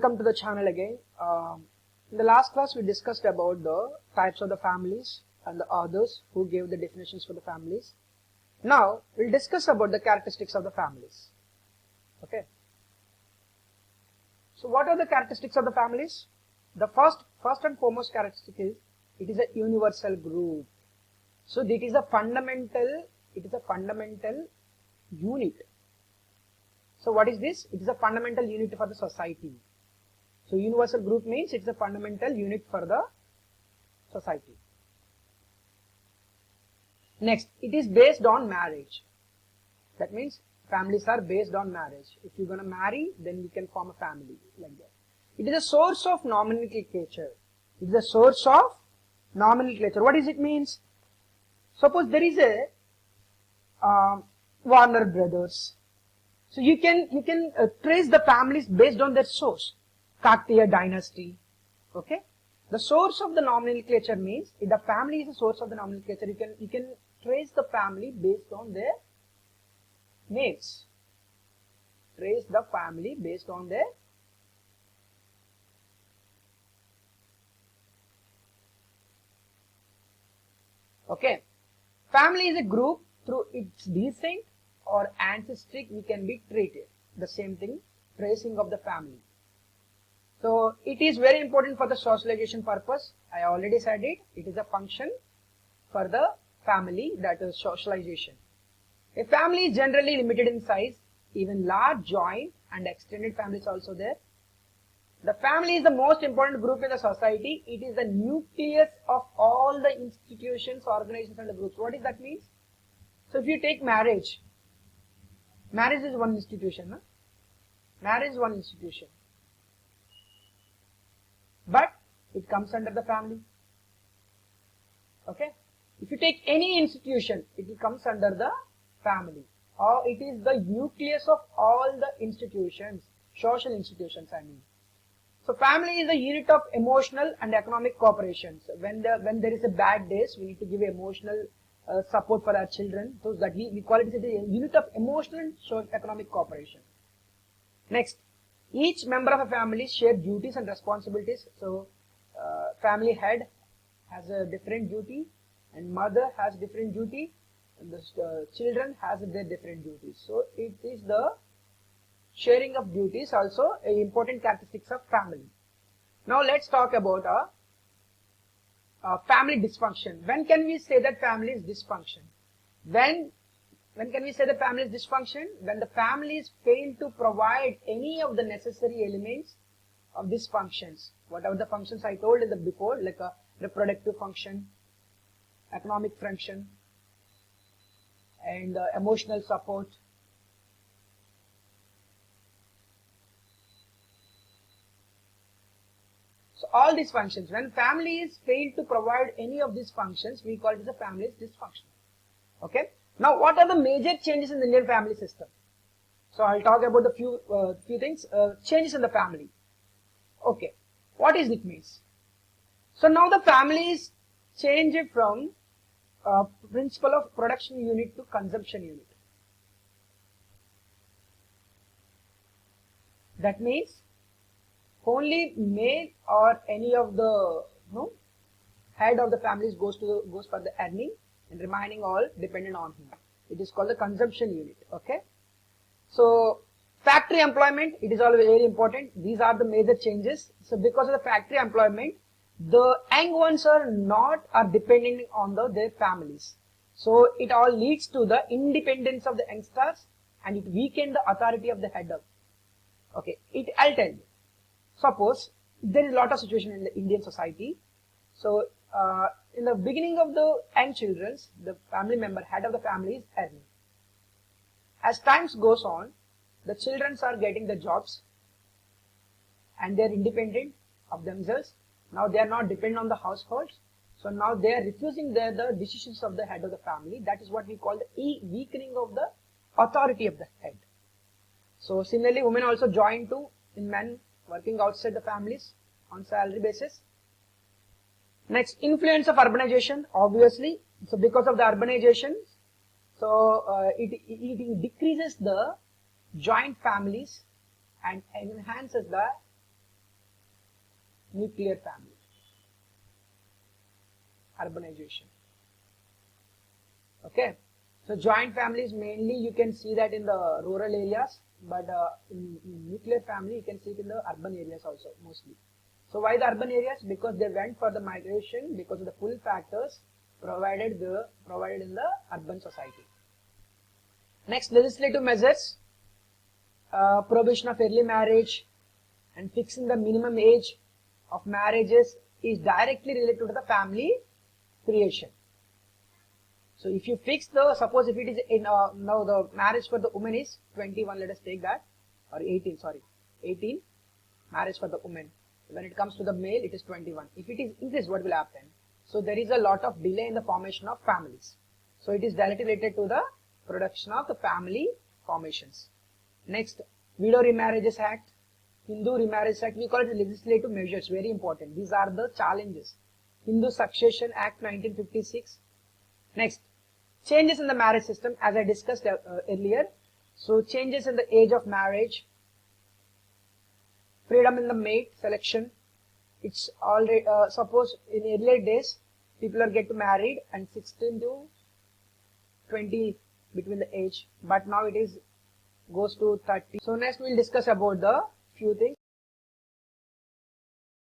welcome to the channel again. In the last class we discussed about the types of the families and the authors who gave the definitions for the families. Now we'll discuss about the characteristics of the families. Okay. So what are the characteristics of the families? The first and foremost characteristic is it is a universal group. So it is a fundamental unit. So what is this? It is a fundamental unit for the society. So universal group means it's a fundamental unit for the society. Next, it is based on marriage. That means families are based on marriage. If you're going to marry, then we can form a family like that. It is a source of nomenclature. It is a source of nomenclature. What does it means? Suppose there is a Warner Brothers. So you can trace the families based on their source. Kakatiya dynasty. Okay. The source of the nomenclature means if the family is the source of the nomenclature, you can trace the family based on their names. Trace the family based on their okay. Family is a group through its descent or ancestry we can be treated. The same thing, tracing of the family. So it is very important for the socialization purpose. I already said it. It is a function for the family, that is socialization. A family is generally limited in size. Even large joint and extended families also there. The family is the most important group in the society. It is the nucleus of all the institutions, organizations and the groups. What does that mean? So if you take marriage, marriage is one institution. No? Marriage is one institution. But it comes under the family. Okay. If you take any institution, it comes under the family. Or it is the nucleus of all the institutions, social institutions I mean. So family is a unit of emotional and economic cooperation. So when there is a bad days, we need to give emotional support for our children. So that we call it as a unit of emotional and social economic cooperation. Next, each member of a family share duties and responsibilities. So family head has a different duty and mother has different duty and the children has their different duties. So it is the sharing of duties also a important characteristics of family. Now let's talk about family dysfunction. When can we say that family is dysfunction? When can we say the family is dysfunction? When the families fail to provide any of the necessary elements of these functions. Whatever the functions I told in the before, like a reproductive function, economic function, and emotional support. So all these functions, when families fail to provide any of these functions, we call it as a family is dysfunctional. Okay. Now, what are the major changes in the Indian family system? So, I'll talk about the few things. Changes in the family. Okay, what is it means? So now the families change from principle of production unit to consumption unit. That means only male or any of the head of the families goes for the earning, and remaining all dependent on him. It is called the consumption unit. Okay. So factory employment, it is always very important. These are the major changes. So because of the factory employment, the young ones are depending on their families. So it all leads to the independence of the youngsters and it weakens the authority of the head of. Okay. I'll tell you. Suppose there is a lot of situation in the Indian society. So in the beginning of the young children, the family member, head of the family is earning. As times goes on, the children are getting the jobs and they are independent of themselves. Now they are not dependent on the households. So now they are refusing the decisions of the head of the family. That is what we call the weakening of the authority of the head. So similarly, women also join in men working outside the families on salary basis. Next, influence of urbanization, obviously. So because of the urbanization, so it decreases the joint families and enhances the nuclear family. Urbanization. Okay, so joint families mainly you can see that in the rural areas, but in nuclear family you can see it in the urban areas also mostly. So why the urban areas? Because they went for the migration because of the pull factors provided in the urban society. Next, legislative measures, prohibition of early marriage and fixing the minimum age of marriages is directly related to the family creation. So if you fix the, suppose if it is in now the marriage for the woman is 21, let us take that, or 18, sorry, 18 marriage for the woman. When it comes to the male, it is 21. If it is increased, what will happen? So there is a lot of delay in the formation of families. So it is directly related to the production of the family formations. Next, Widow Remarriages Act, Hindu Remarriage Act, we call it legislative measures, very important. These are the challenges. Hindu Succession Act 1956. Next, changes in the marriage system as I discussed earlier. So changes in the age of marriage, freedom in the mate selection. It's already, suppose in earlier days, people are get married and 16 to 20 between the age, but now it is goes to 30. So next we'll discuss about the few things.